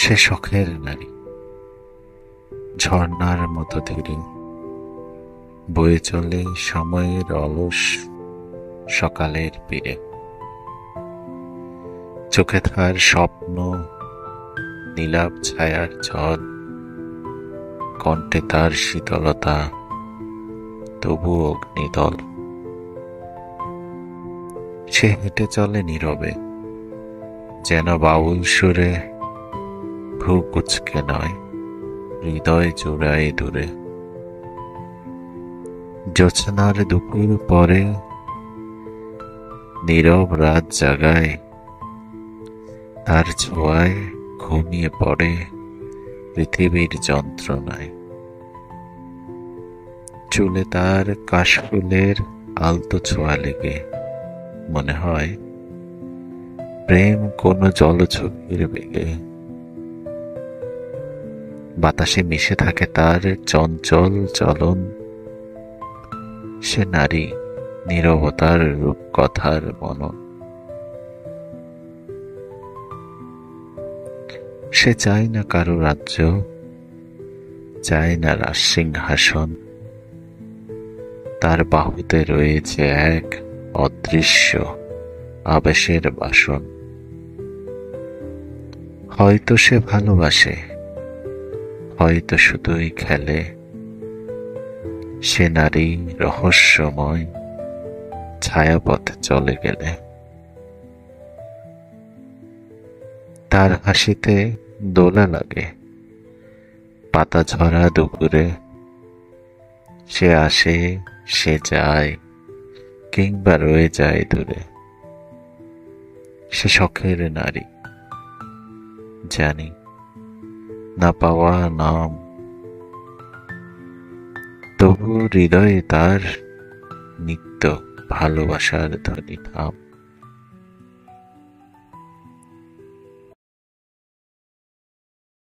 সে শখের নারী, ঝর্ণার মতো ধীরে বয়ে চলে সময়ের অলস সকালের তীরে। চোখে তার স্বপ্ন, নীলাভ ছায়ার জল, কণ্ঠে তার শীতলতা, তবু অগ্নিদল। সে হেঁটে চলে নীরবে, যেন বাউল সুরে, ভ্রু কুঁচকে নয়, হৃদয় জোড়ায় দূরে। জ্যোৎস্নার দুপুর পরে নীরব রাত জাগায়, তার ছোঁয়ায় ঘুমিয়ে পড়ে পৃথিবীর যন্ত্রণায়। চুলে তার কাশফুলের আলতো ছোঁয়া লেগে মনে হয় প্রেম কোনো জলছবির বেগে। বাতাসে মিশে থাকে তার চঞ্চল চলন, সে নারী নীরবতার রূপকথার মনন। সে চায় না কারো রাজ্য, চায় না রাজসিংহাসন, তার বাহুতে রয়েছে এক অদৃশ্য আবেশের বাসন। হয়তো সে ভালোবাসে, হয়তো শুধুই খেলে, সে নারী রহস্যময়, ছায়াপথে চলে গেলে। তার হাসিতে দোলা লাগে পাতা ঝরা দুপুরে, সে আসে, সে যায়, কিংবা রয়ে যায় দূরে। সে শখের নারী, জানি না পাওয়া নাম, তবু হৃদয়ে তার নিত্য ভালোবাসার ধ্বনি থাম।